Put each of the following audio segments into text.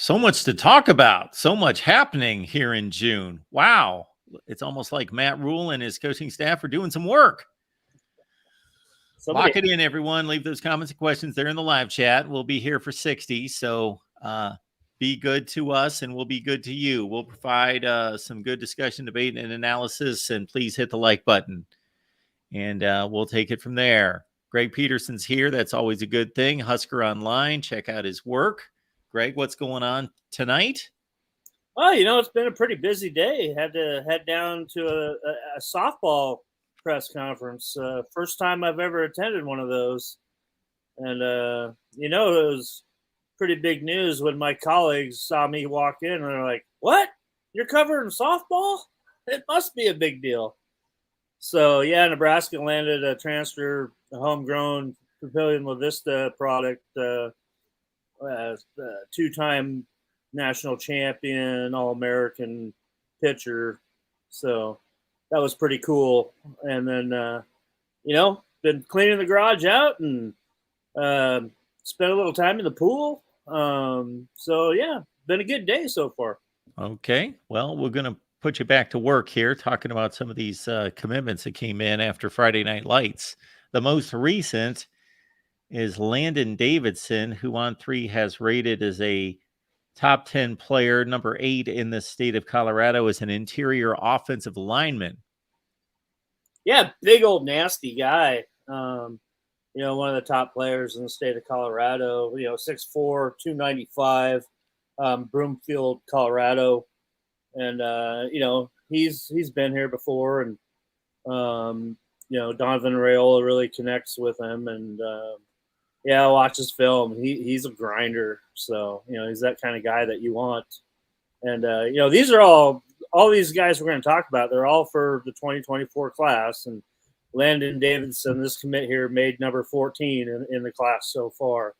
So much to talk about. So much happening here in June. Wow. It's almost like Matt Rule and his coaching staff are doing some work. Lock it in, everyone. Leave those comments and questions there in the live chat. We'll be here for 60. So be good to us and we'll be good to you. We'll provide some good discussion, debate, and analysis. And please hit the like button. And we'll take it from there. Greg Peterson's here. That's always a good thing. Husker Online. Check out his work. Greg, what's going on tonight? Well, it's been a pretty busy day. Had to head down to a softball press conference. First time I've ever attended one of those. And, it was pretty big news when my colleagues saw me walk in and they're like, "What? You're covering softball? It must be a big deal." So, yeah, Nebraska landed a transfer, a homegrown Papillion La Vista product, two-time national champion, All-American pitcher. So that was pretty cool. And then, been cleaning the garage out and spent a little time in the pool. So, yeah, been a good day so far. Okay. Well, we're going to put you back to work here, talking about some of these commitments that came in after Friday Night Lights. The most recent is Landon Davidson, who on 3 has rated as a top 10 player, number 8 in the state of Colorado, as an interior offensive lineman. Yeah, big old nasty guy. One of the top players in the state of Colorado, 6'4", 295, Broomfield, Colorado. And, he's been here before. And, Donovan Raiola really connects with him. And, watch his film. He's a grinder. So, he's that kind of guy that you want. And, these are all these guys we're going to talk about. They're all for the 2024 class. And Landon Davidson, this commit here, made number 14 in the class so far.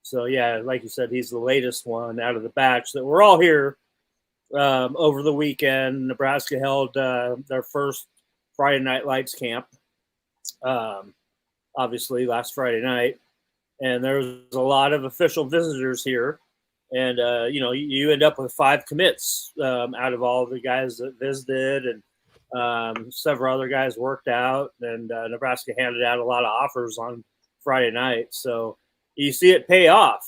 So, yeah, like you said, he's the latest one out of the batch that we're all here over the weekend. Nebraska held their first Friday Night Lights camp, obviously last Friday night. And there was a lot of official visitors here. And, you end up with 5 commits out of all the guys that visited. And several other guys worked out. And Nebraska handed out a lot of offers on Friday night. So you see it pay off.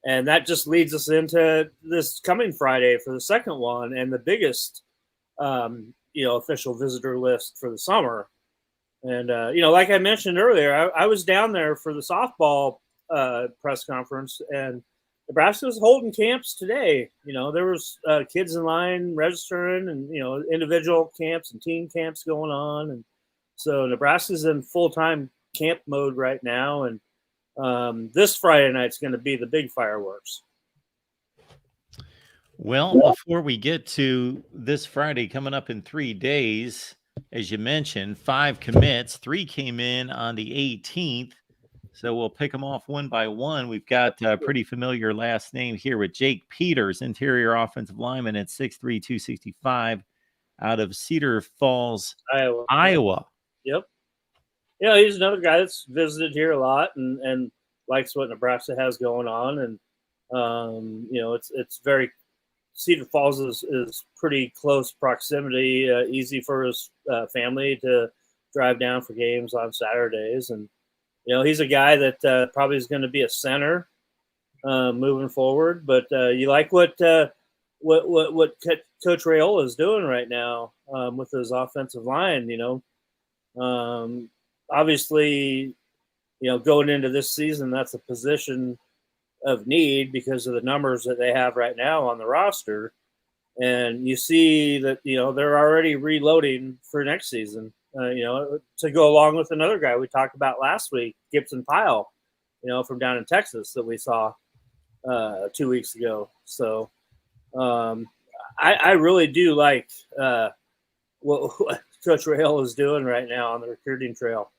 And that just leads us into this coming Friday for the second one and the biggest, official visitor list for the summer. And, like I mentioned earlier, I was down there for the softball press conference, and Nebraska was holding camps today. There was kids in line registering and, individual camps and team camps going on. And so Nebraska's in full-time camp mode right now. And this Friday night's going to be the big fireworks. Well, before we get to this Friday coming up in 3 days, as you mentioned, 5 commits, 3 came in on the 18th. So we'll pick them off one by one. We've got a pretty familiar last name here with Jake Peters, interior offensive lineman at 6'3", 265 out of Cedar Falls, Iowa. Yep. Yeah, he's another guy that's visited here a lot and likes what Nebraska has going on. And, it's very – Cedar Falls is pretty close proximity, easy for his family to drive down for games on Saturdays. And, he's a guy that probably is going to be a center moving forward. But you like what Coach Raiola is doing right now with his offensive line, Obviously, going into this season, that's a position of need because of the numbers that they have right now on the roster. And you see that, they're already reloading for next season, to go along with another guy we talked about last week, Gibson Pyle, from down in Texas that we saw 2 weeks ago. So I really do like what Coach Raiola is doing right now on the recruiting trail.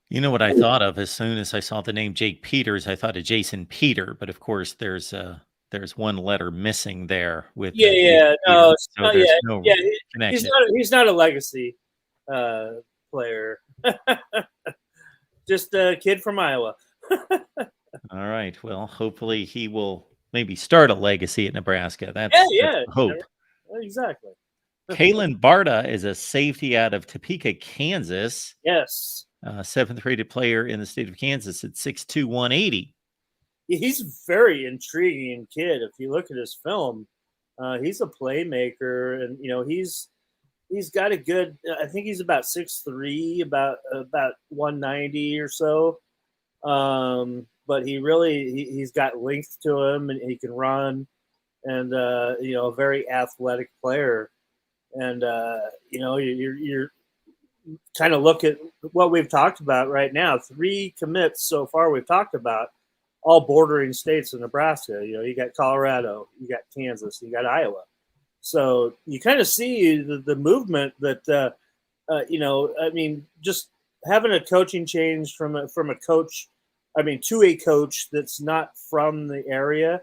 You know what I thought of as soon as I saw the name Jake Peters? I thought of Jason Peter, but of course there's one letter missing there. With no connection. He's not a legacy player, just a kid from Iowa. All right. Well, hopefully he will maybe start a legacy at Nebraska. Yeah, That's yeah, the hope. exactly. Kaelyn Barta is a safety out of Topeka, Kansas. Yes, Seventh rated player in the state of Kansas at 6'2", 180. he's a very intriguing kid. If you look at his film, he's a playmaker, and he's got a good. I think he's about 6'3", about 190 or so. But he's got length to him, and he can run, and a very athletic player. And you're kind of look at what we've talked about right now. 3 commits so far we've talked about, all bordering states of Nebraska. You got Colorado, you got Kansas, you got Iowa. So you kind of see the movement that just having a coaching change from a coach, to a coach that's not from the area.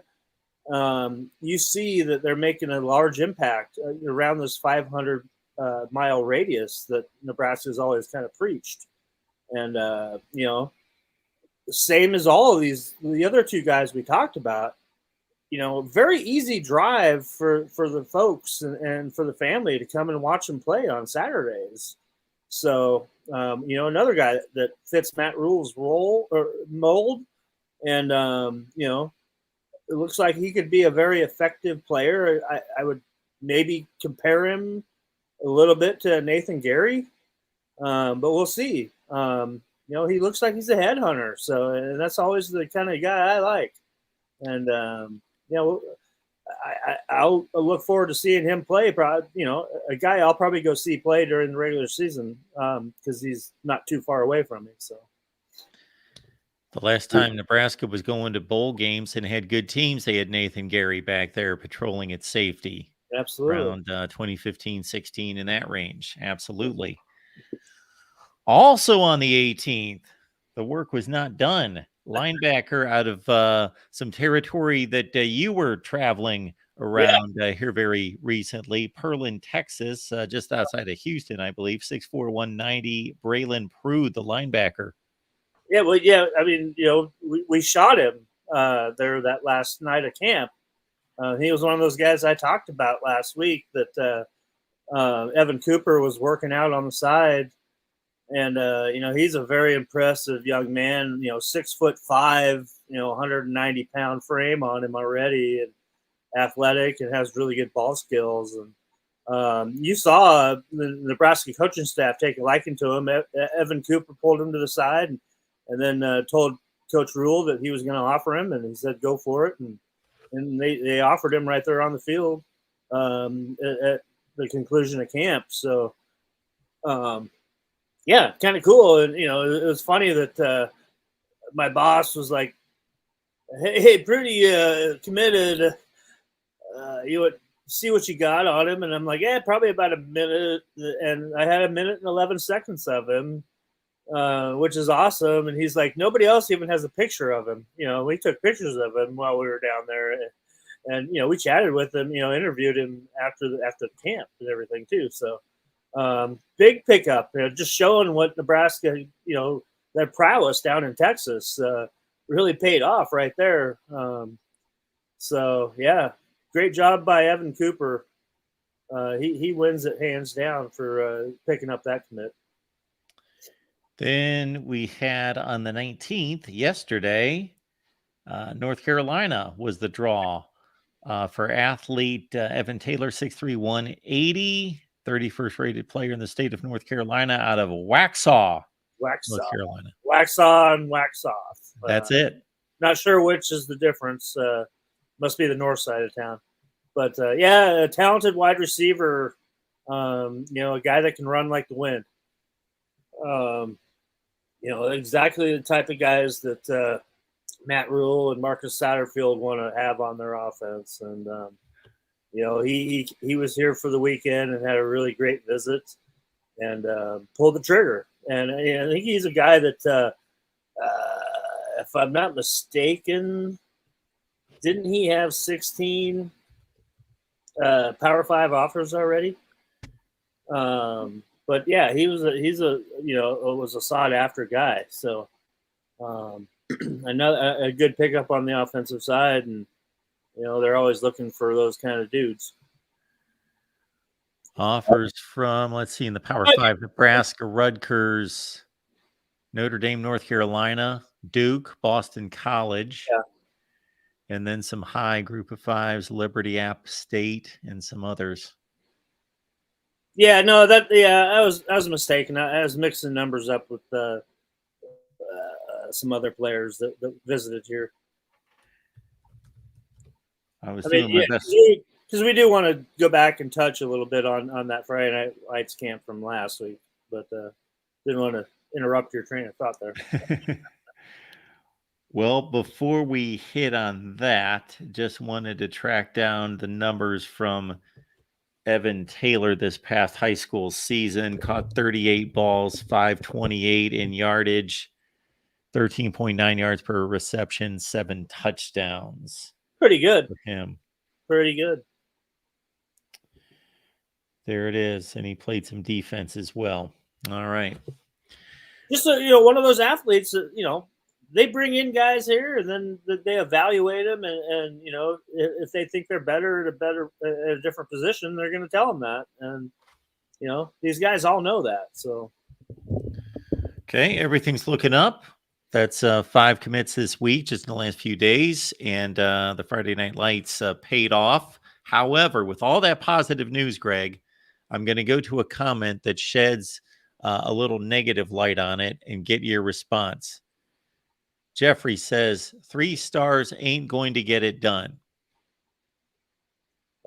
You see that they're making a large impact around this 500 mile radius that Nebraska has always kind of preached. And, same as all of the other 2 guys we talked about, very easy drive for the folks and for the family to come and watch them play on Saturdays. So, another guy that fits Matt Rule's role or mold. And, it looks like he could be a very effective player. I would maybe compare him a little bit to Nathan Gary, but we'll see. He looks like he's a headhunter, and that's always the kind of guy I like. And I'll look forward to seeing him play. Probably, a guy I'll probably go see play during the regular season because he's not too far away from me. So. The last time Nebraska was going to bowl games and had good teams, they had Nathan Gary back there patrolling at safety. Absolutely. Around 2015, 16 in that range. Absolutely. Also on the 18th, the work was not done. Linebacker out of some territory that you were traveling around here very recently. Pearland, Texas, just outside of Houston, I believe. 6'4", 190. Braelin Prude, the linebacker. Yeah, well, yeah. We shot him there that last night of camp. He was one of those guys I talked about last week that Evan Cooper was working out on the side. And, he's a very impressive young man, 6'5", 190-pound frame on him already, and athletic and has really good ball skills. And you saw the Nebraska coaching staff take a liking to him. Evan Cooper pulled him to the side and then told Coach Rule that he was going to offer him, and he said, go for it. And they offered him right there on the field at the conclusion of camp. So, yeah, kind of cool. And, it was funny that my boss was like, hey, Prude committed. You would see what you got on him. And I'm like, yeah, probably about a minute. And I had a minute and 11 seconds of him, which is awesome. And he's like, nobody else even has a picture of him. We took pictures of him while we were down there. And, we chatted with him, interviewed him after camp and everything too. So, big pickup, just showing what Nebraska, their prowess down in Texas really paid off right there. So, yeah, great job by Evan Cooper. He wins it hands down for picking up that commit. Then we had on the 19th, yesterday, North Carolina was the draw for athlete Evan Taylor, 6'3", 180. 31st rated player in the state of North Carolina out of Waxhaw, North Carolina. Waxhaw and Waxhaw. That's it. Not sure which is the difference. Must be the north side of town. But, yeah, a talented wide receiver, a guy that can run like the wind. Exactly the type of guys that Matt Rule and Marcus Satterfield want to have on their offense. And, he was here for the weekend and had a really great visit and pulled the trigger. And I think he's a guy that, if I'm not mistaken, didn't he have 16 Power 5 offers already? But yeah, was a sought after guy. So another a good pickup on the offensive side, and they're always looking for those kind of dudes. Offers from, let's see, in the Power 5, Nebraska, Rutgers, Notre Dame, North Carolina, Duke, Boston College, and then some high Group of Fives, Liberty, App State, and some others. Yeah, no, I was mistaken. I was mixing numbers up with some other players that visited here. I was doing my best. Because we do want to go back and touch a little bit on that Friday Night Lights camp from last week, but didn't want to interrupt your train of thought there. Well, before we hit on that, just wanted to track down the numbers from Evan Taylor this past high school season. Caught 38 balls, 528 in yardage, 13.9 yards per reception, 7 touchdowns. Pretty good for him. Pretty good. There it is. And he played some defense as well. All right. Just one of those athletes that they bring in guys here, and then they evaluate them, and if they think they're better at a different position, they're going to tell them that, and these guys all know that. So, okay, everything's looking up. That's 5 commits this week, just in the last few days, and the Friday Night Lights paid off. However, with all that positive news, Greg, I'm going to go to a comment that sheds a little negative light on it and get your response. Jeffrey says 3 stars ain't going to get it done.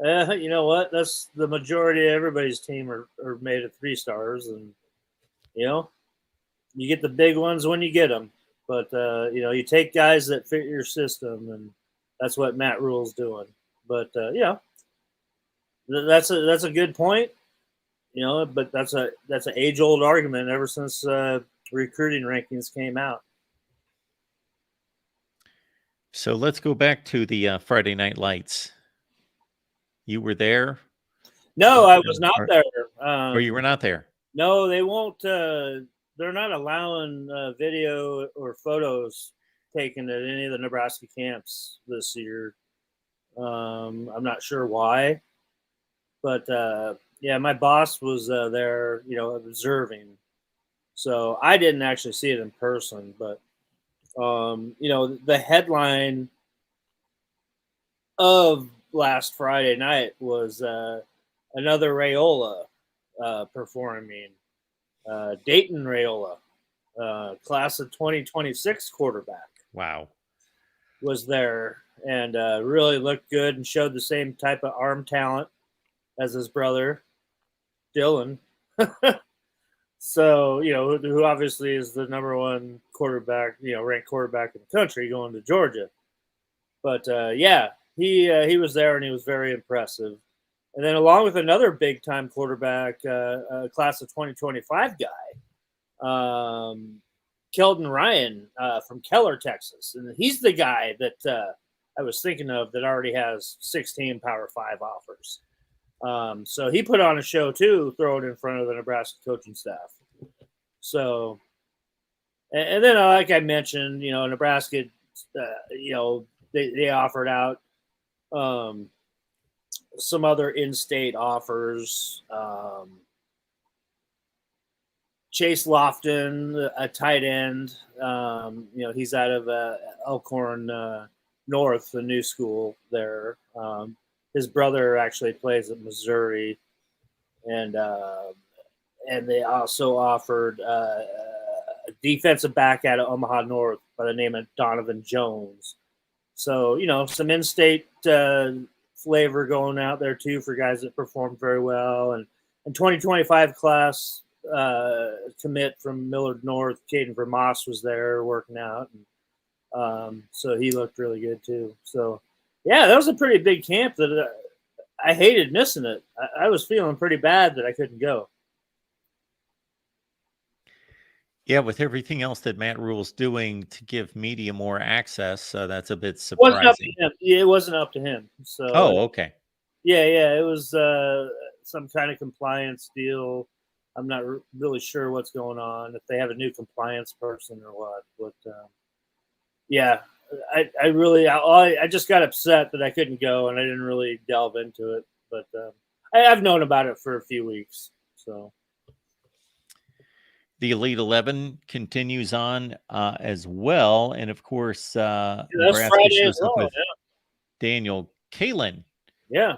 You know what? That's the majority of everybody's team are made of 3 stars, and you get the big ones when you get them. But you take guys that fit your system, and that's what Matt Rule's doing. But that's a good point. But that's an age-old argument ever since recruiting rankings came out. So let's go back to the Friday Night Lights. You were there? No, I was not there. Or you were not there? No, they won't. They're not allowing video or photos taken at any of the Nebraska camps this year. I'm not sure why, but my boss was there, observing. So I didn't actually see it in person, but the headline of last Friday night was another Raiola performing. Dayton Raiola, class of 2026 quarterback. Wow. Was there and really looked good and showed the same type of arm talent as his brother, Dylan. So, who obviously is the number 1 quarterback, ranked quarterback in the country going to Georgia. But, he was there and he was very impressive. And then along with another big-time quarterback, class of 2025 guy, Keldon Ryan from Keller, Texas. And he's the guy that I was thinking of that already has 16 Power 5 offers. So he put on a show too, throw it in front of the Nebraska coaching staff. So, and then like I mentioned, Nebraska, they offered out some other in-state offers. Chase Lofton, a tight end, he's out of Elkhorn North, the new school there. His brother actually plays at Missouri, and they also offered a defensive back out of Omaha North by the name of Donovan Jones. So, some in-state flavor going out there too for guys that performed very well. And 2025 class commit from Millard North, Caden Vermoss was there working out, and so he looked really good too. So. Yeah, that was a pretty big camp that I hated missing it. I was feeling pretty bad that I couldn't go. Yeah, with everything else that Matt Rule's doing to give media more access, that's a bit surprising. It wasn't up to him. So. Oh, okay. Yeah, it was some kind of compliance deal. I'm not really sure what's going on, if they have a new compliance person or what. But Yeah, I just got upset that I couldn't go, and I didn't really delve into it. But I've known about it for a few weeks. So The Elite 11 continues on as well. And of course, that's Nebraska Friday as shows up well. with Daniel Kaelyn. Yeah.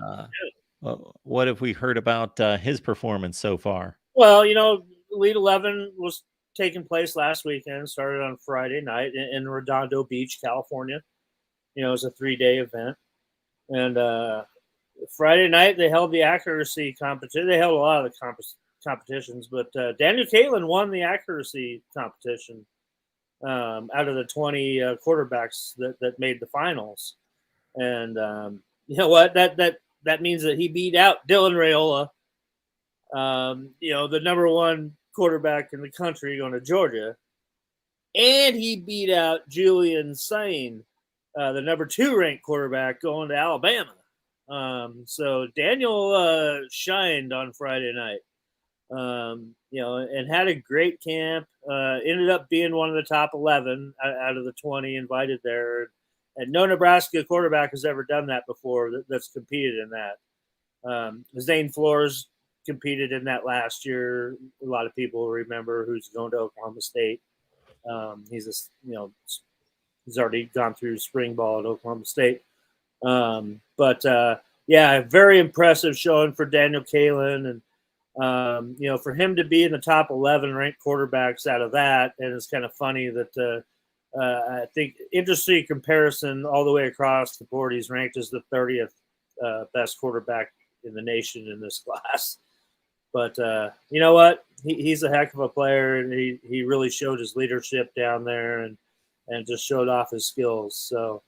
Uh, what have we heard about his performance so far? Well, Elite 11 was taking place last weekend. Started on Friday night in Redondo Beach, California. It was a 3-day event, and Friday night they held the accuracy competition. They held a lot of the competitions, but Daniel Kaelyn won the accuracy competition out of the 20 quarterbacks that made the finals. And you know what? That means that he beat out Dylan Raiola, the number one quarterback in the country going to Georgia, and he beat out Julian Sain, the number 2 ranked quarterback going to Alabama. So Daniel shined on Friday night, and had a great camp. Ended up being one of the top 11 out of the 20 invited there. And no Nebraska quarterback has ever done that before that's competed in that. Zane Flores competed in that last year. A lot of people remember, who's going to Oklahoma State. He's already gone through spring ball at Oklahoma State. Very impressive showing for Daniel Kaelyn, and for him to be in the top 11 ranked quarterbacks out of that. And it's kind of funny that I think industry comparison all the way across the board, he's ranked as the 30th best quarterback in the nation in this class. But you know what? He's a heck of a player, and he really showed his leadership down there and just showed off his skills. So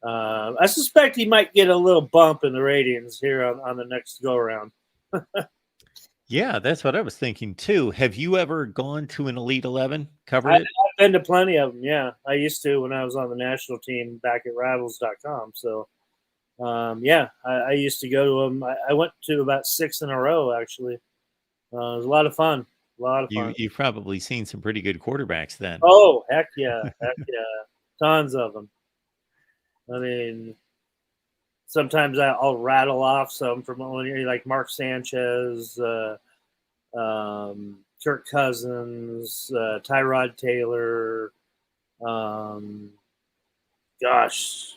I suspect he might get a little bump in the ratings here on the next go around. Yeah, that's what I was thinking too. Have you ever gone to an Elite 11? Covered it? I've been to plenty of them. Yeah, I used to when I was on the national team back at Rivals.com. So I used to go to them. I went to about 6 in a row actually. It was a lot of fun. You've probably seen some pretty good quarterbacks then. Oh, heck yeah. Tons of them. I mean, sometimes I'll rattle off some from like Mark Sanchez, Kirk Cousins, Tyrod Taylor. Gosh,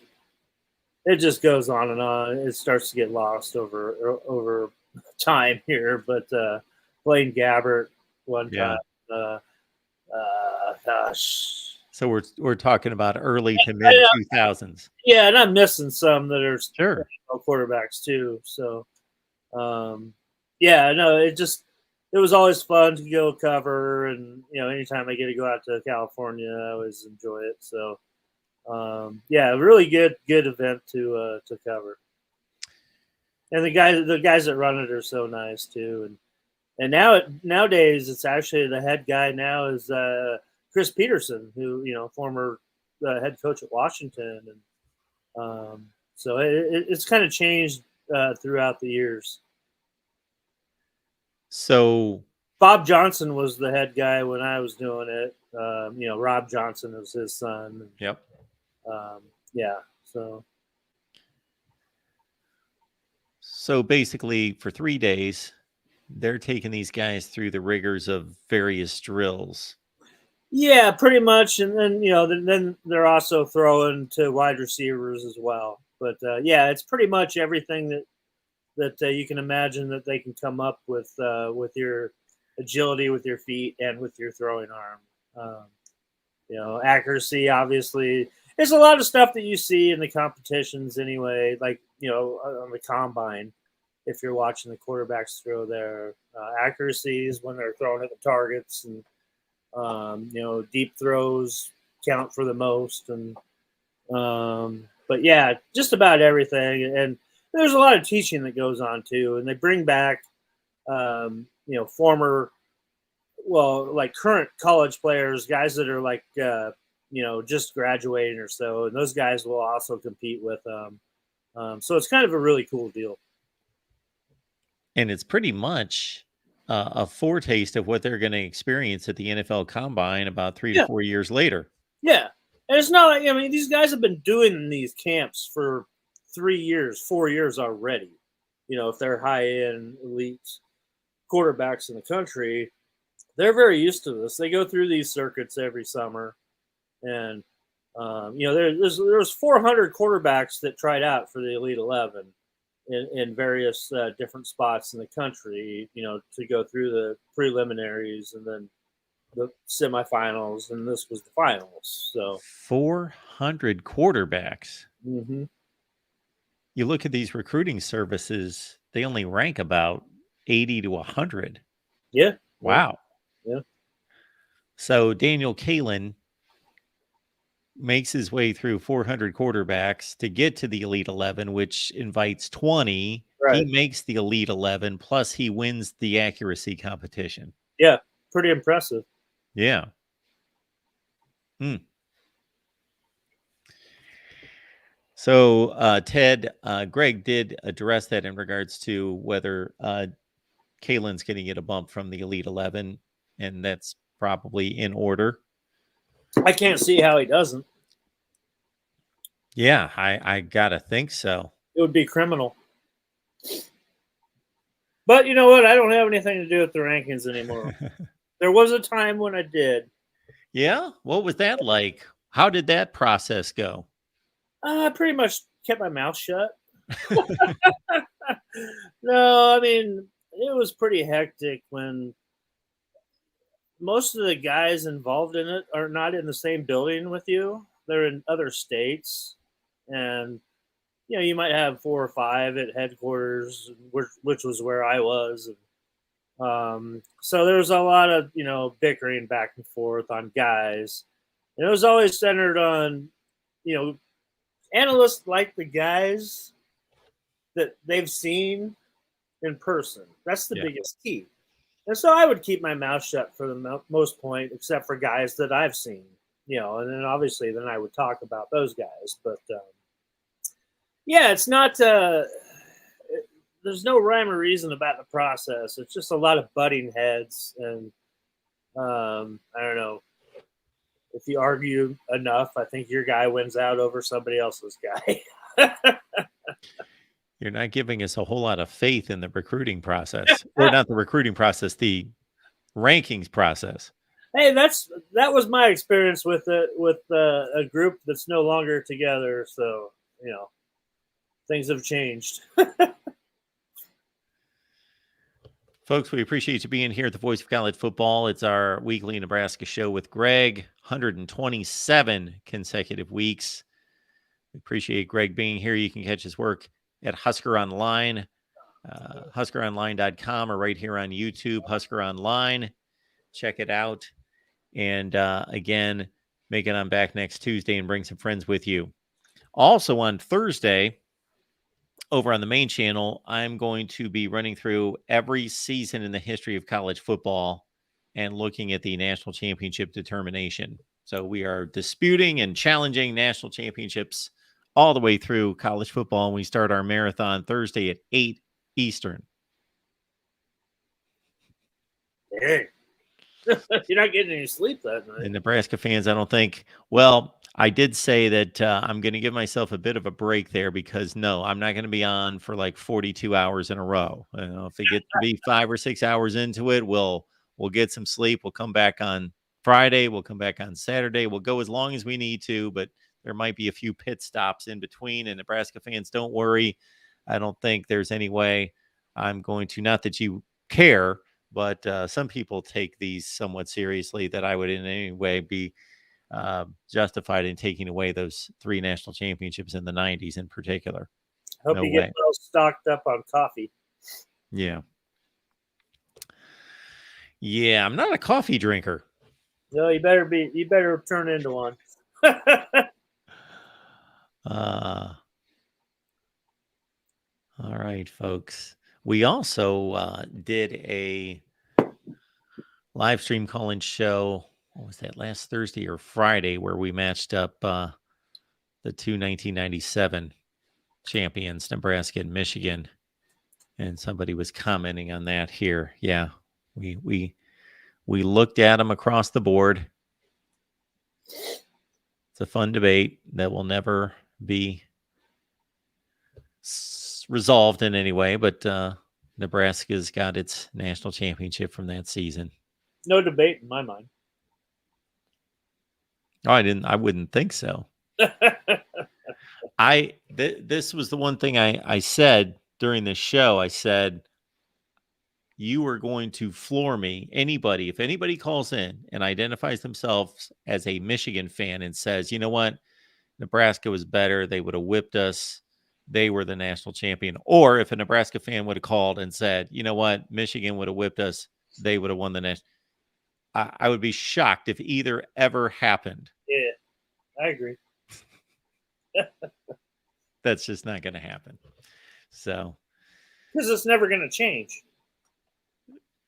it just goes on and on. It starts to get lost over time here, but Blaine Gabbert one time. Gosh. So we're talking about early to mid 2000s. Yeah, and I'm missing some that are sure quarterbacks too. So, it was always fun to go cover, and anytime I get to go out to California, I always enjoy it. So, really good event to cover. And the guys that run it are so nice too. And nowadays it's actually the head guy now is Chris Peterson, who former head coach at Washington, and so it's kind of changed throughout the years. So Bob Johnson was the head guy when I was doing it. Rob Johnson was his son. Yep. So basically, for 3 days, they're taking these guys through the rigors of various drills. Yeah, pretty much, and then then they're also throwing to wide receivers as well. But it's pretty much everything that you can imagine that they can come up with your agility, with your feet, and with your throwing arm. Accuracy, obviously. There's a lot of stuff that you see in the competitions anyway, like on the combine. If you're watching the quarterbacks throw their accuracies when they're throwing at the targets, and deep throws count for the most, and but yeah, just about everything. And there's a lot of teaching that goes on too, and they bring back former, like current college players, guys that are like just graduating or so, and those guys will also compete with them. So it's kind of a really cool deal. And it's pretty much a foretaste of what they're going to experience at the NFL Combine about 3 to 4 years later. Yeah, And it's not like, I mean, these guys have been doing these camps for 3 years, 4 years already. You know, if they're high-end elite quarterbacks in the country, they're very used to this. They go through these circuits every summer. And, you know, there's 400 quarterbacks that tried out for the Elite 11 in various different spots in the country, you know, to go through the preliminaries and then the semifinals, and this was the finals. So 400 quarterbacks. mm-hmm. You look at these recruiting services, they only rank about 80 to 100. Yeah. Wow. Yeah. So Daniel Kaelyn makes his way through 400 quarterbacks to get to the Elite 11, which invites 20. Right. He makes the Elite 11, plus he wins the accuracy competition. Yeah. Pretty impressive. Yeah. So, Ted, Greg did address that in regards to whether Kalen's going to get a bump from the Elite 11, and that's probably in order. I can't see how he doesn't. Yeah, I got to think so. It would be criminal. But you know what? I don't have anything to do with the rankings anymore. There was a time when I did. Yeah? What was that like? How did that process go? I pretty much kept my mouth shut. No, I mean, it was pretty hectic when most of the guys involved in it are not in the same building with you. They're in other states. And, you know, you might have 4 or 5 at headquarters, which was where I was. So there was a lot of, you know, bickering back and forth on guys. And it was always centered on, you know, analysts like the guys that they've seen in person. That's the biggest key. And so I would keep my mouth shut for the most point, except for guys that I've seen, you know, and then obviously then I would talk about those guys. But yeah, it's not, there's no rhyme or reason about the process. It's just a lot of butting heads. And I don't know. If you argue enough, I think your guy wins out over somebody else's guy. You're not giving us a whole lot of faith in the recruiting process, or not the recruiting process, the rankings process. Hey, that was my experience with a group that's no longer together. So, you know, things have changed. Folks, we appreciate you being here at the Voice of College Football. It's our weekly Nebraska show with Greg, 127 consecutive weeks. We appreciate Greg being here. You can catch his work at Husker Online, huskeronline.com, or right here on YouTube, Husker Online. Check it out. And again, make it on back next Tuesday and bring some friends with you. Also on Thursday, over on the main channel, I'm going to be running through every season in the history of college football and looking at the national championship determination. So we are disputing and challenging national championships all the way through college football. And we start our marathon Thursday at 8 Eastern. Hey, you're not getting any sleep that night. And Nebraska fans, I don't think, well, I did say that I'm going to give myself a bit of a break there because, no, I'm not going to be on for like 42 hours in a row. You know, if it gets to be 5 or 6 hours into it, we'll get some sleep. We'll come back on Friday. We'll come back on Saturday. We'll go as long as we need to, but there might be a few pit stops in between. And Nebraska fans, don't worry. I don't think there's any way I'm going to, not that you care, but some people take these somewhat seriously, that I would in any way be justified in taking away those 3 national championships in the 90s in particular. Hope you get well stocked up on coffee. Yeah. Yeah, I'm not a coffee drinker. No, you better turn into one. All right, folks. We also did a live stream call-in show. What was that, last Thursday or Friday, where we matched up the 2 1997 champions, Nebraska and Michigan. And somebody was commenting on that here. Yeah, we looked at them across the board. It's a fun debate that will never be resolved in any way, but Nebraska's got its national championship from that season. No debate in my mind. Oh, I wouldn't think so. This was the one thing I said during this show. I said, you are going to floor me. If anybody calls in and identifies themselves as a Michigan fan and says, you know what, Nebraska was better, they would have whipped us, they were the national champion. Or if a Nebraska fan would have called and said, you know what, Michigan would have whipped us, they would have won the national. I would be shocked if either ever happened. Yeah, I agree. That's just not going to happen. So, because it's never going to change.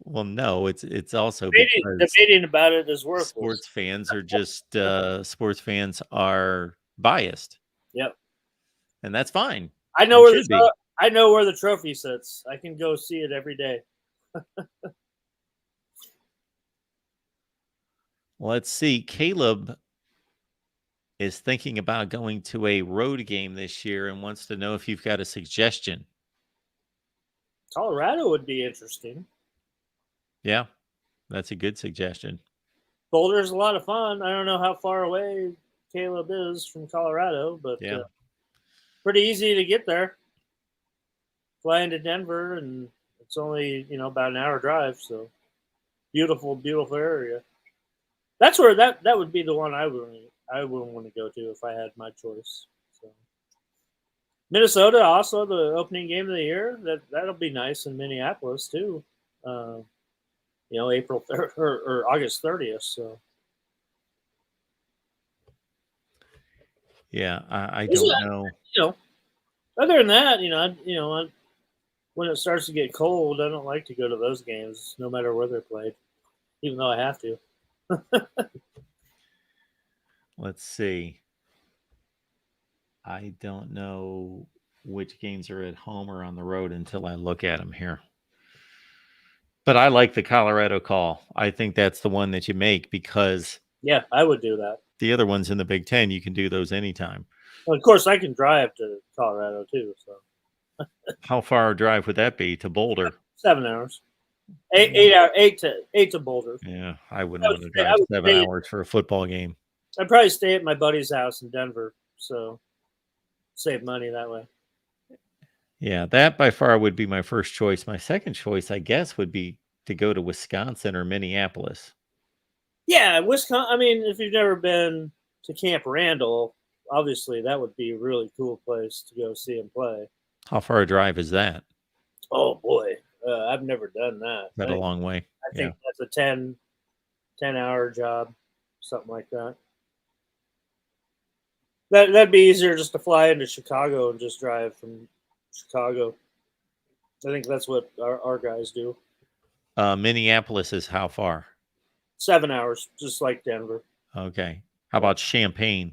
Well, no, it's also debating about it is worthless. Sports fans are just sports fans are biased. Yep, and that's fine. I know where the trophy sits. I can go see it every day. Let's see. Caleb is thinking about going to a road game this year and wants to know if you've got a suggestion. Colorado would be interesting. Yeah, that's a good suggestion. Boulder's a lot of fun. I don't know how far away Caleb is from Colorado, but pretty easy to get there. Flying to Denver, and it's only about an hour drive. So beautiful, beautiful area. That's where that would be the one I wouldn't want to go to if I had my choice. So Minnesota, also the opening game of the year. That'll be nice in Minneapolis too. April 3rd or August 30th. So yeah, I don't know. Other than that, when it starts to get cold, I don't like to go to those games, no matter where they're played, even though I have to. Let's see. I don't know which games are at home or on the road until I look at them here. But I like the Colorado call. I think that's the one that you make because yeah, I would do that. The other ones in the Big Ten, you can do those anytime. Well, of course, I can drive to Colorado too. So how far a drive would that be to Boulder? 7 hours. 8 hours, 8 to Boulder. Yeah, I wouldn't want to drive 7 hours for a football game. I'd probably stay at my buddy's house in Denver, so save money that way. Yeah, that by far would be my first choice. My second choice, I guess, would be to go to Wisconsin or Minneapolis. Yeah, Wisconsin. I mean, if you've never been to Camp Randall, obviously that would be a really cool place to go see him play. How far a drive is that? Oh, boy. I've never done that. That's a long way. I think that's a 10-hour job, something like that. That'd be easier just to fly into Chicago and just drive from Chicago. I think that's what our guys do. Minneapolis is how far? 7 hours, just like Denver. Okay. How about Champaign?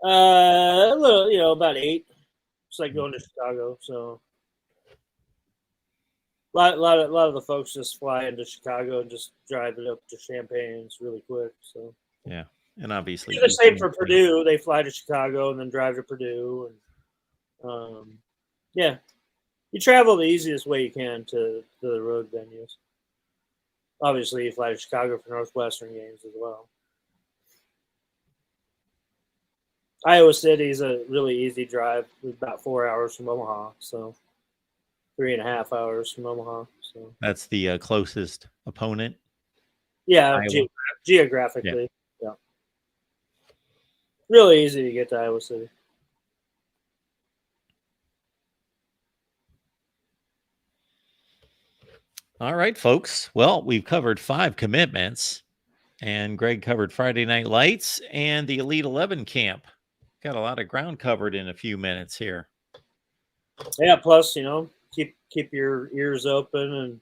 A little, about 8. It's like going to Chicago. So a lot of the folks just fly into Chicago and just drive it up to Champaign. It's really quick. So yeah, and obviously the same for Purdue. They fly to Chicago and then drive to Purdue, and yeah, you travel the easiest way you can to the road venues. Obviously, you fly to Chicago for Northwestern games as well. Iowa City is a really easy drive. It's about 4 hours from Omaha, so 3.5 hours from Omaha. So that's the closest opponent. Yeah, geographically, yeah. Really easy to get to Iowa City. All right, folks. Well, we've covered 5 commitments, and Greg covered Friday Night Lights and the Elite 11 camp. Got a lot of ground covered in a few minutes here. Yeah, plus, keep your ears open and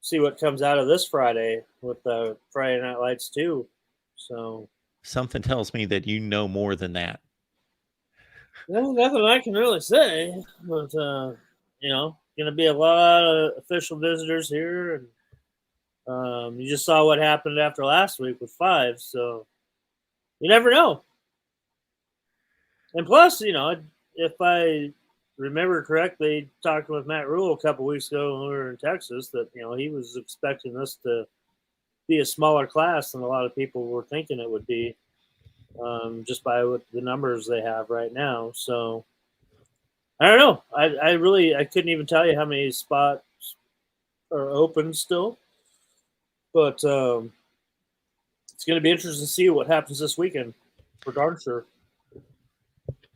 see what comes out of this Friday with the Friday Night Lights too. So something tells me that you know more than that. Well, nothing I can really say, but going to be a lot of official visitors here, and you just saw what happened after last week with 5. So You never know. And plus, you know, if I remember correctly, talking with Matt Rule a couple weeks ago when we were in Texas, that, you know, he was expecting this to be a smaller class than a lot of people were thinking it would be, just by what the numbers they have right now. So I don't know. I couldn't even tell you how many spots are open still, but it's going to be interesting to see what happens this weekend, for darn sure.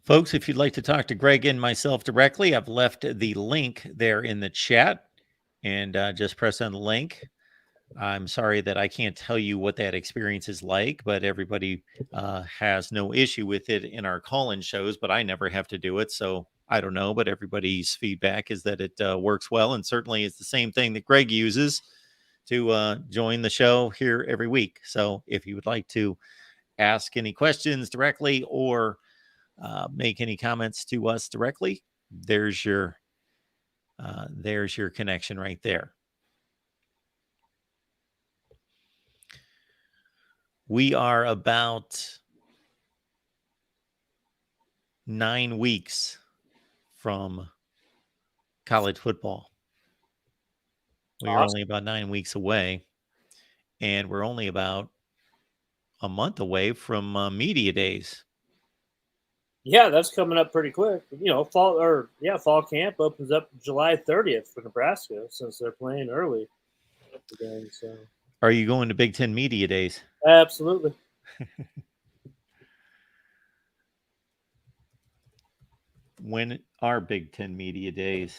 Folks, if you'd like to talk to Greg and myself directly, I've left the link there in the chat, and just press on the link. I'm sorry that I can't tell you what that experience is like, but everybody has no issue with it in our call-in shows, but I never have to do it, so I don't know, but everybody's feedback is that it works well, and certainly it's the same thing that Greg uses to join the show here every week. So if you would like to ask any questions directly or make any comments to us directly, there's your connection right there. We are about 9 weeks from college football. We are only about 9 weeks away, and we're only about a month away from media days. Yeah, that's coming up pretty quick. You know, fall camp opens up July 30th for Nebraska, since they're playing early again. So, are you going to Big Ten media days? Absolutely. When are Big Ten media days?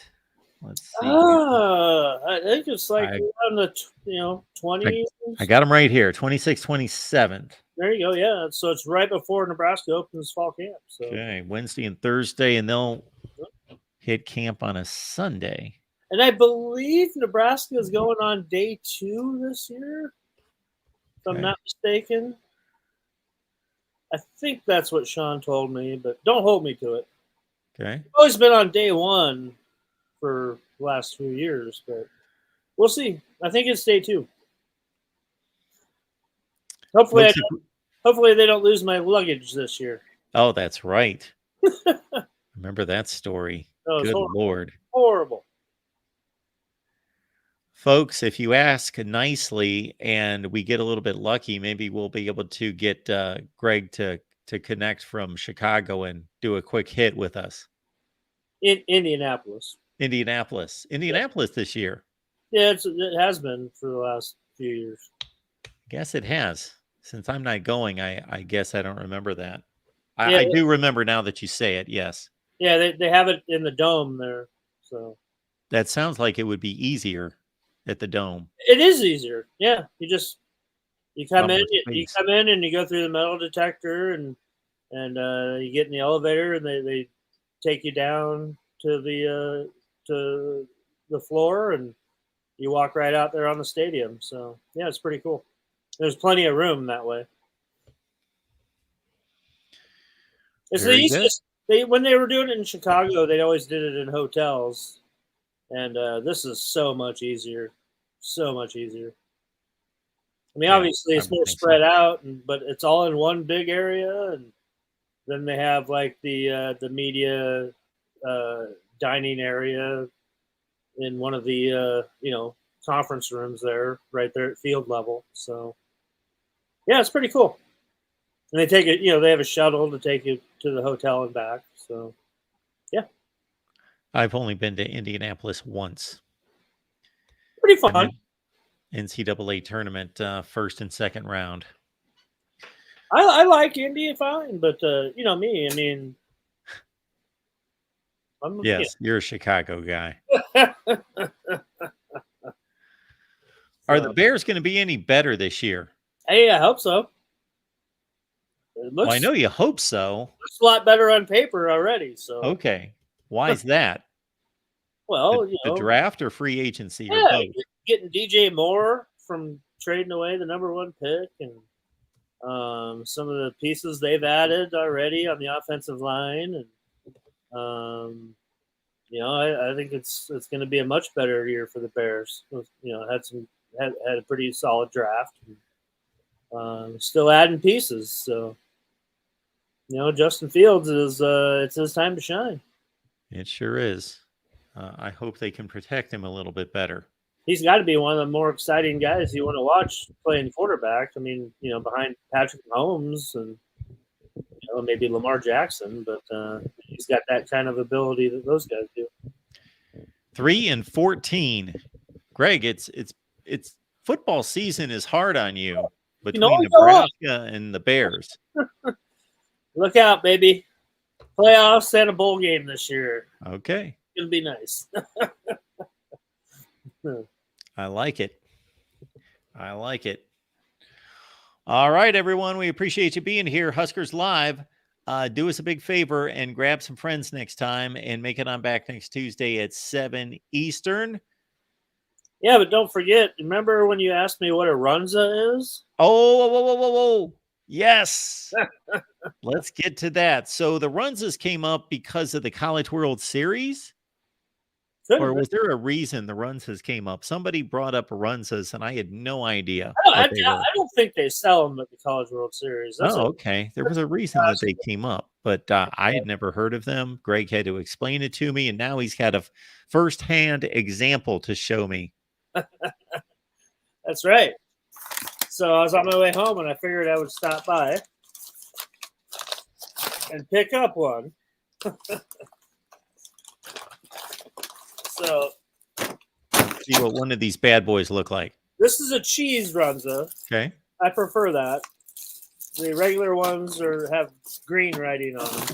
Let's see. I think it's like on the 20s. I got them right here, 26th, 27th. There you go. Yeah, so it's right before Nebraska opens fall camp. So. Okay, Wednesday and Thursday, and they'll hit camp on a Sunday. And I believe Nebraska is going on day 2 this year, if I'm not mistaken. I think that's what Sean told me, but don't hold me to it. Okay. I've always been on day 1 for the last few years, but we'll see. I think it's day 2. Hopefully they don't lose my luggage this year. Oh, that's right. Remember that story. Good Lord. Horrible. Folks, if you ask nicely and we get a little bit lucky, maybe we'll be able to get Greg to connect from Chicago and do a quick hit with us. In Indianapolis this year. Yeah, it has been for the last few years. I guess it has. Since I'm not going, I guess I don't remember that. I do remember now that you say it, yes. Yeah, they have it in the dome there. So that sounds like it would be easier at the dome. It is easier. Yeah. You come in and you go through the metal detector and you get in the elevator and they take you down to the floor and you walk right out there on the stadium. So yeah, it's pretty cool. There's plenty of room that way. It's the easiest. When they were doing it in Chicago, they always did it in hotels, and this is so much easier. So much easier. I mean, obviously it's more spread out, but it's all in one big area, and then they have like the media dining area in one of the conference rooms there, right there at field level. So yeah, it's pretty cool. And they take it, they have a shuttle to take you to the hotel and back. So yeah. I've only been to Indianapolis once. Pretty fun. NCAA tournament, first and second round. I like Indy fine, but me, I mean, you're a Chicago guy. Are the Bears going to be any better this year? Hey, I hope so. I know you hope so. Looks a lot better on paper already. So okay, why is that? Well, the draft or free agency? Yeah, or both? Getting DJ Moore from trading away the number 1 pick, and some of the pieces they've added already on the offensive line, and I think it's going to be a much better year for the Bears. Had a pretty solid draft. Still adding pieces, so Justin Fields is it's his time to shine. It sure is. I hope they can protect him a little bit better. He's got to be one of the more exciting guys you want to watch playing quarterback. I mean, behind Patrick Mahomes and maybe Lamar Jackson, but he's got that kind of ability that those guys do. 3-14. Greg, it's football season is hard on you between Nebraska and the Bears. Look out, baby. Playoffs and a bowl game this year. Okay. It's going to be nice. I like it. I like it. All right, everyone. We appreciate you being here. Huskers Live. Do us a big favor and grab some friends next time and make it on back next Tuesday at 7 Eastern. Yeah, but don't forget, remember when you asked me what a Runza is? Oh. Yes. Let's get to that. So the Runzas came up because of the College World Series? Or was there a reason the Runzas came up? Somebody brought up Runzas, and I had no idea. I don't think they sell them at the College World Series. Okay. There was a reason that they came up, but I had never heard of them. Greg had to explain it to me, and now he's got a firsthand example to show me. That's right. So I was on my way home, and I figured I would stop by and pick up one. So, see what one of these bad boys look like. This is a cheese Runza. Okay. I prefer that. The regular ones have green writing on them.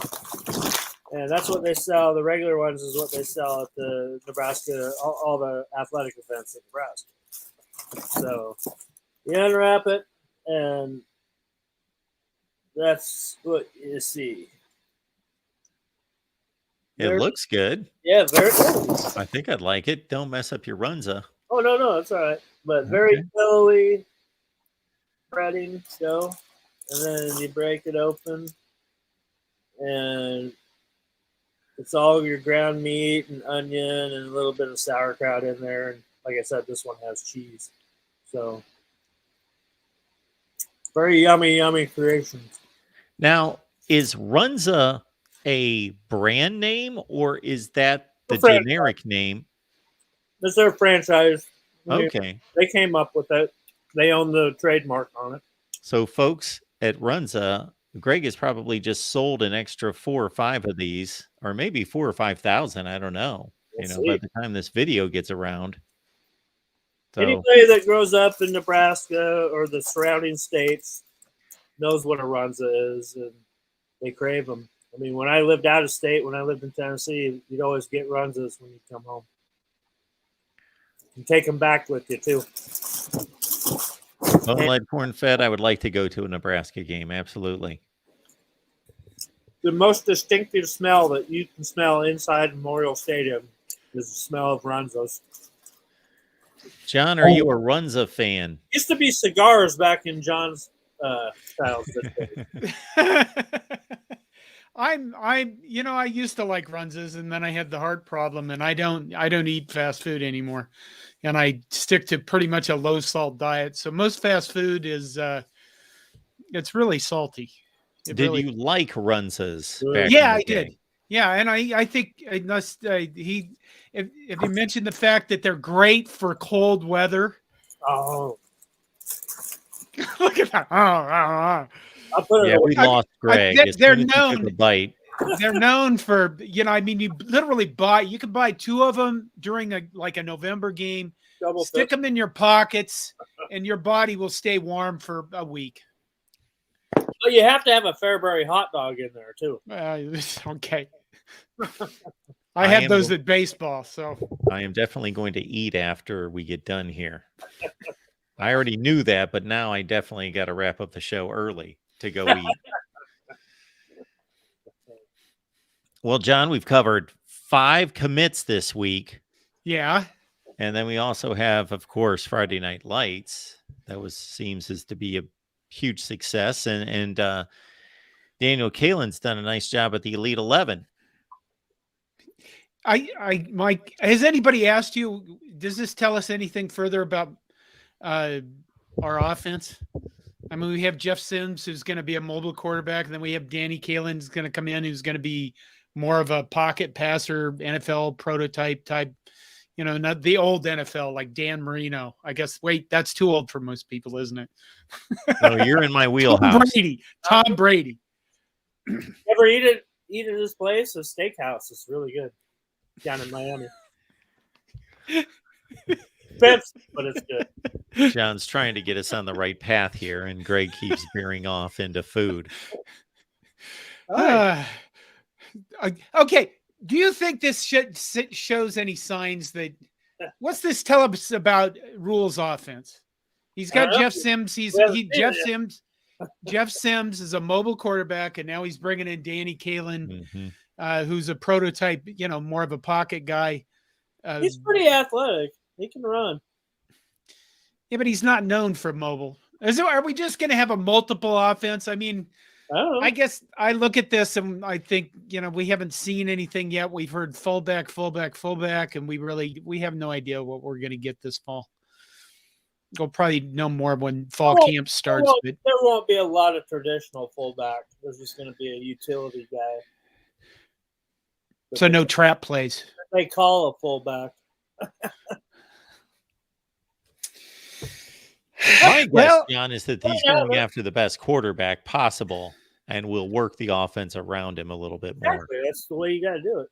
And that's what they sell. The regular ones is what they sell at the Nebraska, all the athletic events in Nebraska. So you unwrap it, and that's what you see. It looks good. Yeah, very good. I think I'd like it. Don't mess up your Runza. Oh, no, that's all right. But very pillowy breading dough. And then you break it open. And it's all your ground meat and onion and a little bit of sauerkraut in there. And like I said, this one has cheese. So very yummy, yummy creations. Now, is Runza a brand name, or is that the generic name? It's their franchise. Okay. They came up with it. They own the trademark on it. So, folks at Runza, Greg has probably just sold an extra 4 or 5 of these, or maybe 4,000 or 5,000. I don't know. By the time this video gets around. So, anybody that grows up in Nebraska or the surrounding states knows what a Runza is, and they crave them. I mean, when I lived out of state, when I lived in Tennessee, you'd always get Runzas when you come home. You take them back with you, too. Bone-lead corn-fed, I would like to go to a Nebraska game. Absolutely. The most distinctive smell that you can smell inside Memorial Stadium is the smell of Runzas. John, are you a Runza fan? Used to be cigars back in John's styles. I used to like Runzas, and then I had the heart problem, and I don't eat fast food anymore, and I stick to pretty much a low salt diet. So most fast food is it's really salty. Did you like Runzas? Yeah, I did. Yeah, and I think if you mentioned the fact that they're great for cold weather. Oh, look at that! Yeah, we lost Greg. They're known. They're known for, you literally you can buy 2 of them during a November game, stick them in your pockets, and your body will stay warm for a week. Well, you have to have a Fairbury hot dog in there too. Okay. I had those at baseball, so I am definitely going to eat after we get done here. I already knew that, but now I definitely got to wrap up the show early to go eat. Well, John, we've covered 5 commits this week. Yeah. And then we also have, of course, Friday Night Lights. That seems to be a huge success. And Daniel Kaelyn's done a nice job at the Elite 11. Mike, has anybody asked you, does this tell us anything further about our offense? I mean, we have Jeff Sims, who's going to be a mobile quarterback, and then we have Danny Kaelyn, who's going to come in, who's going to be more of a pocket passer, NFL prototype type, not the old NFL like Dan Marino. I guess, wait, that's too old for most people, isn't it? No, you're in my wheelhouse. Tom Brady. Ever eat at this place? A steakhouse is really good down in Miami. Expensive, but it's good. John's trying to get us on the right path here, and Greg keeps veering off into food. Okay. Do you think this shows any signs that? What's this tell us about Rule's offense? He's got Jeff Sims. Jeff Sims is a mobile quarterback, and now he's bringing in Danny Kaelyn, who's a prototype. More of a pocket guy. He's pretty athletic. He can run. Yeah, but he's not known for mobile. Are we just going to have a multiple offense? I mean, I guess I look at this and I think, we haven't seen anything yet. We've heard fullback, and we have no idea what we're going to get this fall. We'll probably know more when fall camp starts. There won't be a lot of traditional fullback. There's just going to be a utility guy. So no trap plays. They call a fullback. My guess, John, is that he's going after the best quarterback possible and will work the offense around him a little bit more. Exactly. That's the way you got to do it.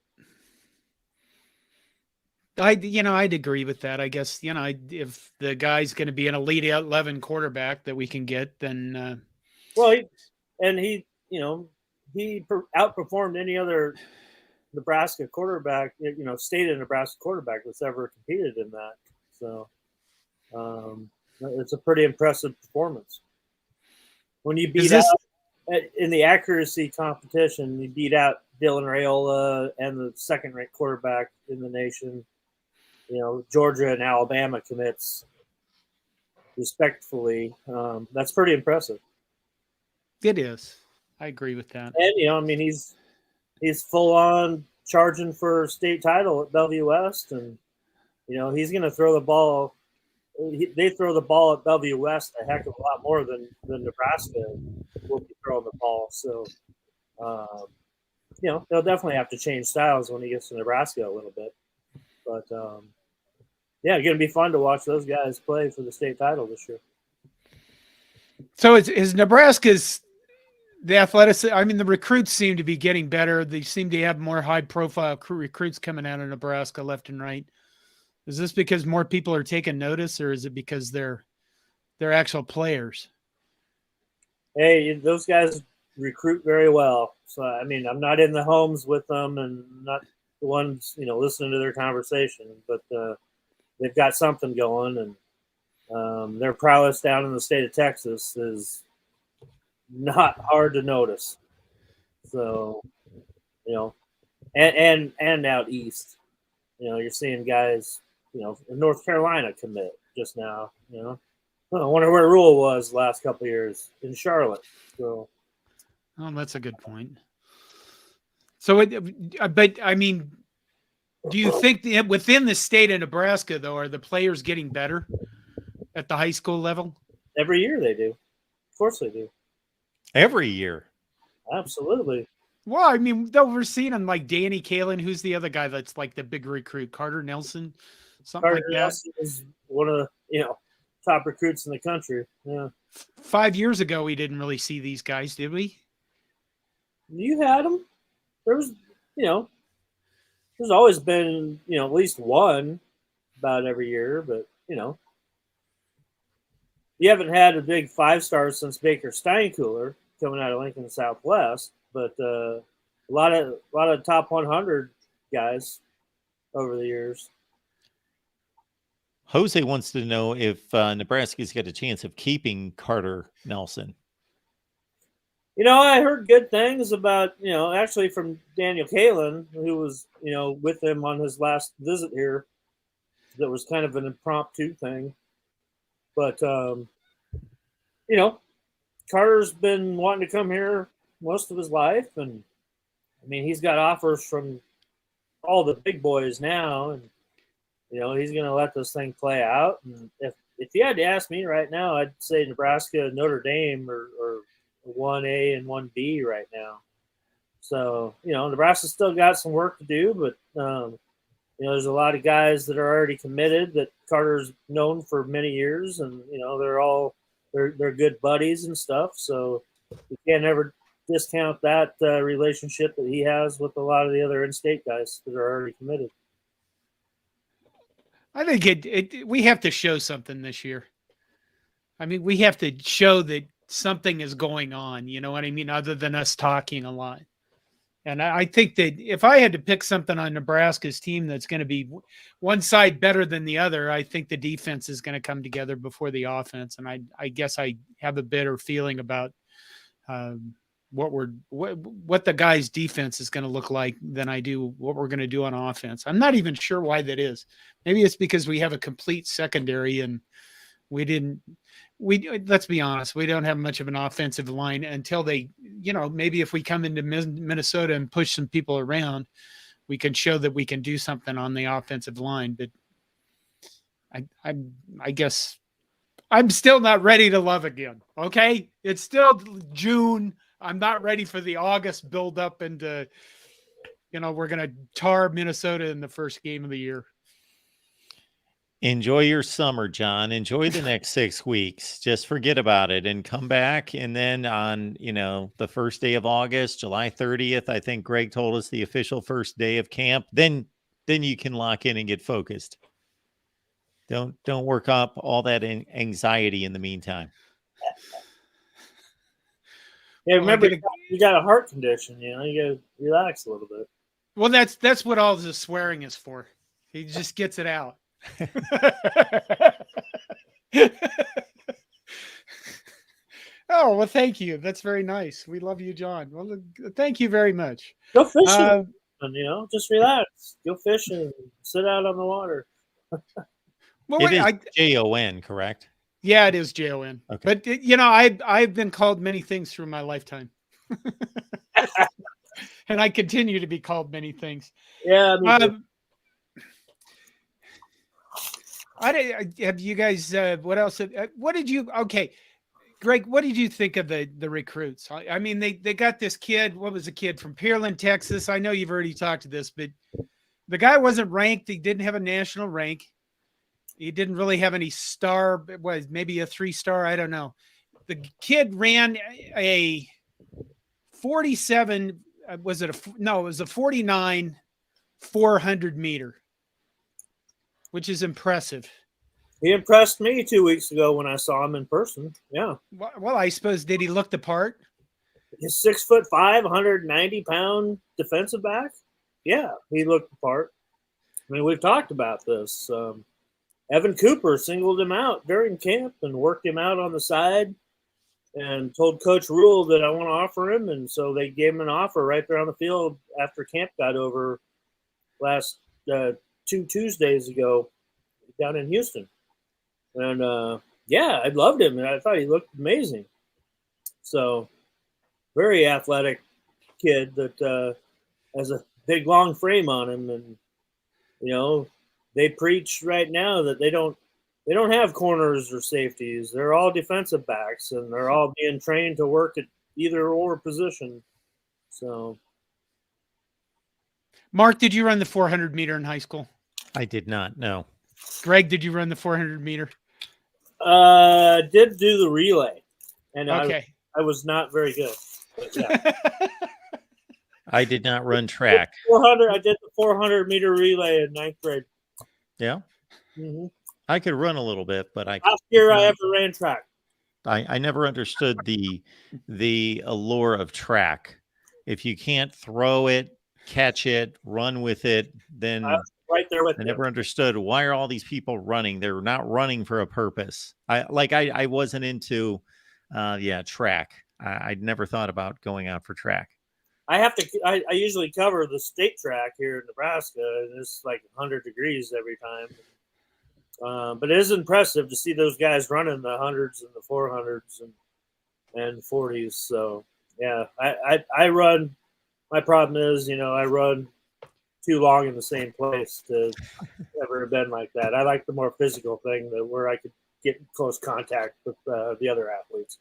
I'd agree with that. I guess, if the guy's going to be an elite 11 quarterback that we can get, then. He outperformed any other Nebraska quarterback, state of Nebraska quarterback that's ever competed in that. So it's a pretty impressive performance. When you beat out in the accuracy competition, you beat out Dylan Raiola and the second-ranked quarterback in the nation. Georgia and Alabama commits respectfully. That's pretty impressive. It is. I agree with that. And he's full on charging for state title at Bellevue West, and he's going to throw the ball. They throw the ball at Bellevue West a heck of a lot more than Nebraska will be throwing the ball. So, they'll definitely have to change styles when he gets to Nebraska a little bit. But it's going to be fun to watch those guys play for the state title this year. So is Nebraska's the athletics? I mean, the recruits seem to be getting better. They seem to have more high-profile recruits coming out of Nebraska left and right. Is this because more people are taking notice, or is it because they're actual players? Hey, those guys recruit very well. So, I mean, I'm not in the homes with them and not the ones, listening to their conversation, but they've got something going, and their prowess down in the state of Texas is not hard to notice. So, and out east, you're seeing guys, in North Carolina commit just now, I wonder where Rule was the last couple of years in Charlotte. So, that's a good point. So, but I mean, do you think within the state of Nebraska, though, are the players getting better at the high school level? Every year they do. Of course they do. Every year. Absolutely. Well, I mean, though we're seeing them like Danny Kaelyn, who's the other guy that's like the big recruit, Carter Nelson, something Carter like Nelson that. is one of the top recruits in the country. Yeah. 5 years ago, we didn't really see these guys, did we? You had them. There was, there's always been, at least one about every year, but, you haven't had a big 5-star since Baker Steinkuhler coming out of Lincoln Southwest, but a lot of top 100 guys over the years. Jose wants to know if Nebraska's got a chance of keeping Carter Nelson. I heard good things about, actually from Daniel Kaelyn, who was, with him on his last visit here. That was kind of an impromptu thing. But, Carter's been wanting to come here most of his life. And, I mean, he's got offers from all the big boys now. And, he's going to let this thing play out. And if you had to ask me right now, I'd say Nebraska, Notre Dame, or 1A and 1B right now. So, Nebraska's still got some work to do, but, there's a lot of guys that are already committed that Carter's known for many years, and, they're good buddies and stuff. So you can't ever discount that relationship that he has with a lot of the other in-state guys that are already committed. I think we have to show something this year. I mean, we have to show that something is going on, you know what I mean, other than us talking a lot. And I think that if I had to pick something on Nebraska's team that's going to be one side better than the other, I think the defense is going to come together before the offense. And I guess I have a better feeling about what the guys' defense is going to look like than I do what we're going to do on offense. I'm not even sure why that is. Maybe it's because we have a complete secondary and let's be honest, we don't have much of an offensive line until they, maybe if we come into Minnesota and push some people around, we can show that we can do something on the offensive line. But I guess I'm still not ready to love again. Okay. It's still June. I'm not ready for the August build up into, we're going to tar Minnesota in the first game of the year. Enjoy your summer, John. Enjoy the next 6 weeks. Just forget about it and come back. And then on, the first day of August, July 30th, I think Greg told us the official first day of camp. Then you can lock in and get focused. Don't work up all that anxiety in the meantime. Yeah, remember you got a heart condition. You got to relax a little bit. Well, that's what all the swearing is for. He just gets it out. Oh, well, thank you. That's very nice. We love you, John. Well, thank you very much. Go fishing, just relax. Go fishing. Sit out on the water. Well, it is Jon, correct? Yeah, it is Jon. Okay. But I've been called many things through my lifetime, and I continue to be called many things. Yeah. Have you guys? What else? What did you? Okay, Greg, what did you think of the recruits? I mean, they got this kid. What was the kid from Braelin, Texas? I know you've already talked to this, but the guy wasn't ranked. He didn't have a national rank. He didn't really have any star. It was maybe a 3-star. I don't know. The kid ran a 47. It was a 49 400 meter. Which is impressive. He impressed me 2 weeks ago when I saw him in person. Yeah. Well, I suppose, did he look the part? He's 6'5", 190-pound defensive back. Yeah, he looked the part. I mean, we've talked about this. Evan Cooper singled him out during camp and worked him out on the side and told Coach Rule that I want to offer him. And so they gave him an offer right there on the field after camp got over last 2 Tuesdays ago down in Houston. And I loved him and I thought he looked amazing. So very athletic kid that has a big long frame on him. And they preach right now that they don't have corners or safeties. They're all defensive backs and they're all being trained to work at either or position. So Mark, did you run the 400 meter in high school? I did not. No. Greg, did you run the 400 meter? Did do the relay, and okay. I was not very good. But yeah. I did not run track. 400. I did the 400 meter relay in 9th grade. Yeah. Mm-hmm. I could run a little bit, but last year I ever ran track. I never understood the allure of track. If you can't throw it, catch it, run with it, then right there with I never understood why are all these people running? They're not running for a purpose. I wasn't into track. I'd never thought about going out for track. I usually cover the state track here in Nebraska, and it's like 100 degrees every time. But it is impressive to see those guys running the hundreds and the 400s and 40s. So yeah, I run. My problem is, I run too long in the same place to ever have been like that. I like the more physical thing where I could get in close contact with the other athletes.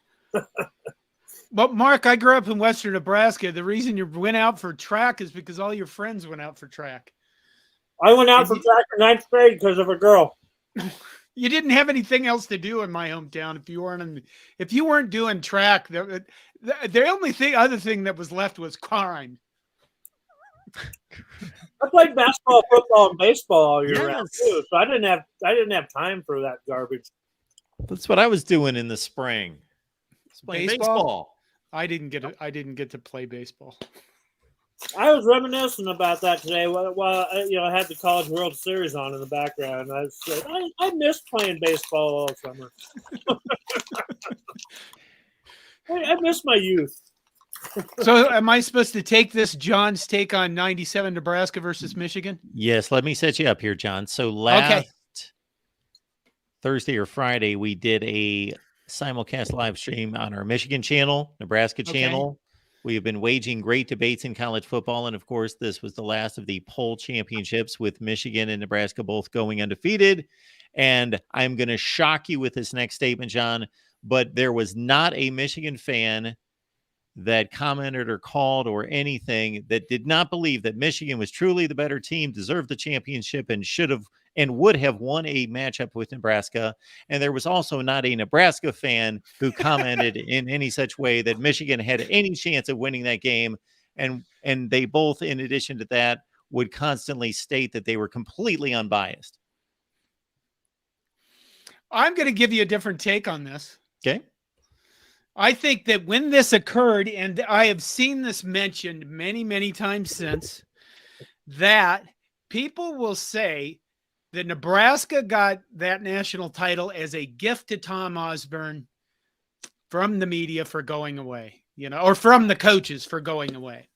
Well, Mark, I grew up in Western Nebraska. The reason you went out for track is because all your friends went out for track. I went out for track in 9th grade because of a girl. You didn't have anything else to do in my hometown if you weren't doing track. The only other thing that was left was crime. I played basketball, football, and baseball all year round too, so I didn't have time for that garbage. That's what I was doing in the spring. Playing baseball. I didn't get to play baseball. I was reminiscing about that today while I had the College World Series on in the background. I was like, I missed playing baseball all summer. I miss my youth. So am I supposed to take this John's take on 97 Nebraska versus Michigan? Yes, let me set you up here, John. So last Thursday or Friday, we did a simulcast live stream on our Michigan channel, Nebraska channel. We have been waging great debates in college football. And of course, this was the last of the poll championships with Michigan and Nebraska both going undefeated. And I'm going to shock you with this next statement, John, but there was not a Michigan fan that commented or called or anything that did not believe that Michigan was truly the better team, deserved the championship, and should have and would have won a matchup with Nebraska. And there was also not a Nebraska fan who commented in any such way that Michigan had any chance of winning that game. And they both, in addition to that, would constantly state that they were completely unbiased. I'm going to give you a different take on this. Okay. I think that when this occurred, and I have seen this mentioned many, many times since, that people will say that Nebraska got that national title as a gift to Tom Osborne from the media for going away, or from the coaches for going away.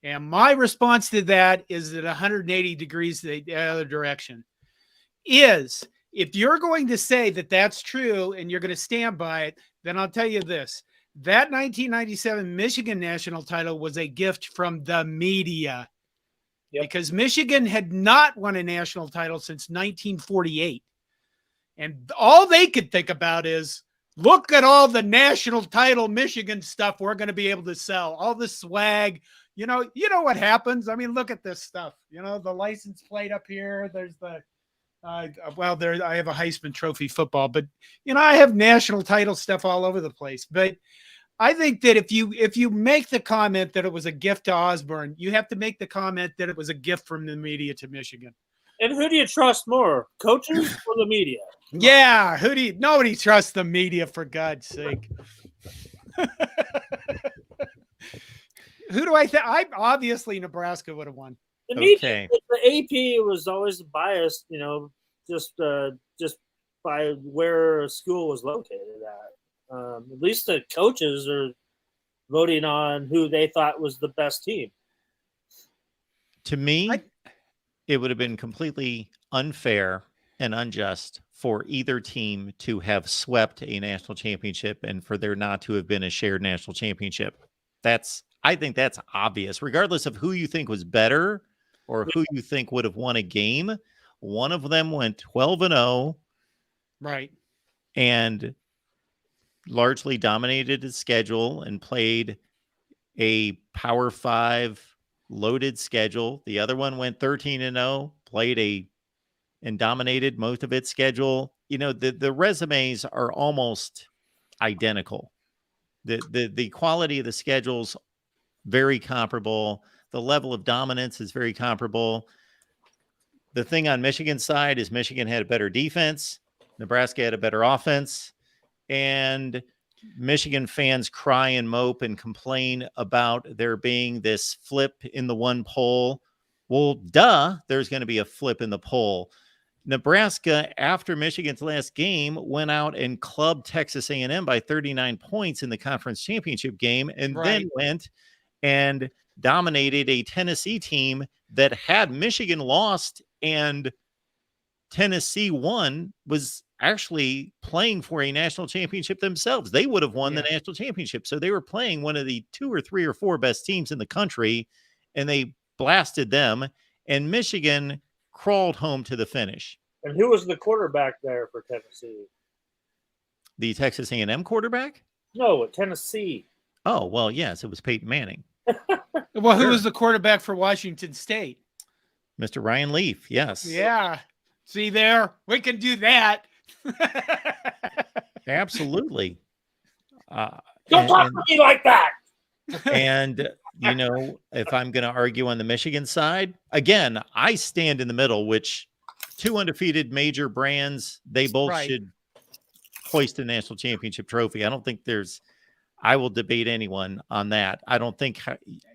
And my response to that is at 180 degrees the other direction. Is if you're going to say that that's true and you're going to stand by it, then I'll tell you this. That 1997 Michigan national title was a gift from the media. Yep. Because Michigan had not won a national title since 1948. And all they could think about is, look at all the national title Michigan stuff we're going to be able to sell. All the swag. You know what happens? I mean, look at this stuff. The license plate up here. There's the I have a Heisman Trophy football, but I have national title stuff all over the place. But I think that if you make the comment that it was a gift to Osborne, you have to make the comment that it was a gift from the media to Michigan. And who do you trust more, coaches or the media? Yeah, nobody trusts the media, for God's sake. Who do I think? Obviously Nebraska would have won. The media, the AP was always biased, just by where a school was located at. At least the coaches are voting on who they thought was the best team. To me, it would have been completely unfair and unjust for either team to have swept a national championship and for there not to have been a shared national championship. I think that's obvious, regardless of who you think was better or who you think would have won a game. One of them went 12-0. Right. And largely dominated his schedule and played a Power 5 loaded schedule. The other one went 13-0, played and dominated most of its schedule. The resumes are almost identical. The quality of the schedules very comparable. The level of dominance is very comparable. The thing on Michigan's side is Michigan had a better defense. Nebraska had a better offense. And Michigan fans cry and mope and complain about there being this flip in the one poll. Well, there's going to be a flip in the poll. Nebraska, after Michigan's last game, went out and clubbed Texas A&M by 39 points in the conference championship game, and then went and dominated a Tennessee team that had Michigan lost and Tennessee won, was actually playing for a national championship themselves. They would have won the national championship. So they were playing one of the 2 or 3 or 4 best teams in the country, and they blasted them, and Michigan crawled home to the finish. And who was the quarterback there for Tennessee? The Texas A&M quarterback? No, at Tennessee. Oh, well, yes, it was Peyton Manning. Well, who was the quarterback for Washington State? Mr. Ryan Leaf, yes. Yeah. See there? We can do that. Absolutely. Don't talk to me like that. And, you know, if I'm going to argue on the Michigan side, again, I stand in the middle, which 2 undefeated major brands, they both should hoist a national championship trophy. I don't think I will debate anyone on that. I don't think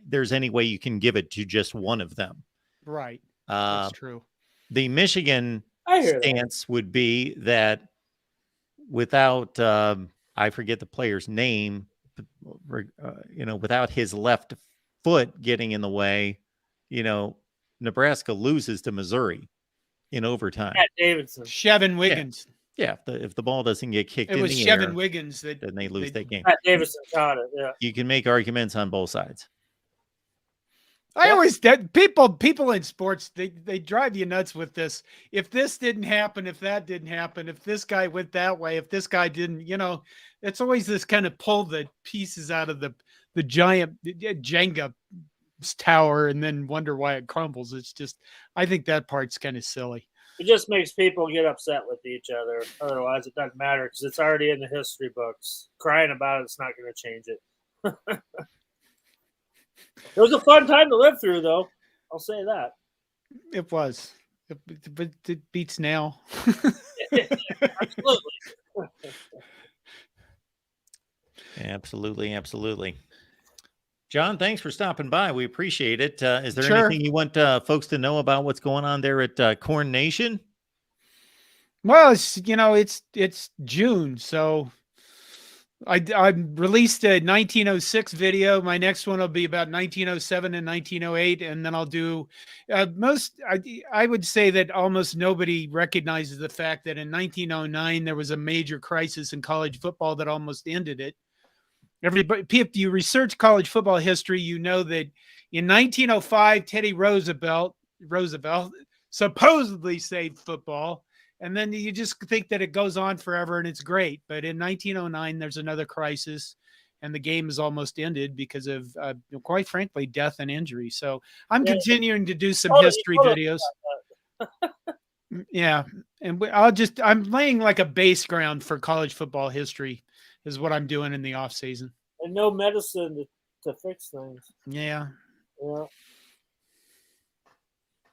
there's any way you can give it to just one of them. Right. That's true. The Michigan stance would be that without, I forget the player's name, without his left foot getting in the way, Nebraska loses to Missouri in overtime. Matt Davidson. Shevin Wiggins. Yeah, if the ball doesn't get kicked in the air, Shevin Wiggins then they lose that game. Matt Davidson caught it. Yeah, you can make arguments on both sides. I always people in sports they drive you nuts with this. If this didn't happen, if that didn't happen, if this guy went that way, if this guy didn't, it's always this kind of pull the pieces out of the giant Jenga tower and then wonder why it crumbles. It's just, I think that part's kind of silly. It just makes people get upset with each other. Otherwise, it doesn't matter because it's already in the history books. Crying about it's not going to change it. It was a fun time to live through, though. I'll say that. It was. But it beats now. Absolutely. Absolutely. John, thanks for stopping by. We appreciate it. Is there Sure. anything you want folks to know about what's going on there at Corn Nation? Well, it's June, so I released a 1906 video. My next one will be about 1907 and 1908, and then I'll do I would say that almost nobody recognizes the fact that in 1909 there was a major crisis in college football that almost ended it. Everybody, if you research college football history, you know that in 1905 Teddy Roosevelt supposedly saved football. And then you just think that it goes on forever and it's great. But in 1909, there's another crisis and the game is almost ended because of, quite frankly, death and injury. So I'm continuing to do some history videos. Yeah. And I'm laying like a base ground for college football history is what I'm doing in the off season. And no medicine to fix things. Yeah. Yeah.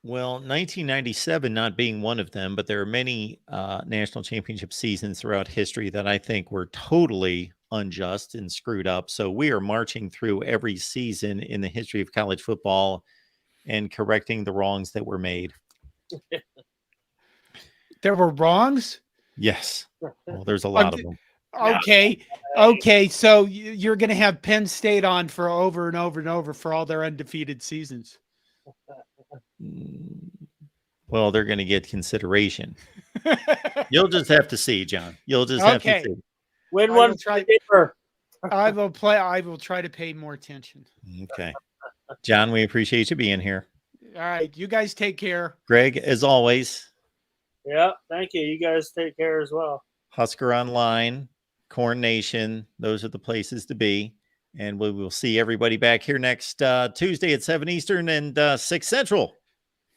Well, 1997 not being one of them, but there are many national championship seasons throughout history that I think were totally unjust and screwed up. So we are marching through every season in the history of college football and correcting the wrongs that were made. There were wrongs? Yes. Well, there's a lot of them. Okay. So you're going to have Penn State on for over and over and over for all their undefeated seasons. Well, they're going to get consideration. You'll just have to see, John. You'll just have to see. Win one paper. I will try to pay more attention. Okay. John, we appreciate you being here. All right. You guys take care. Greg, as always. Yeah. Thank you. You guys take care as well. Husker Online, Corn Nation. Those are the places to be. And we will see everybody back here next Tuesday at 7 Eastern and 6 Central.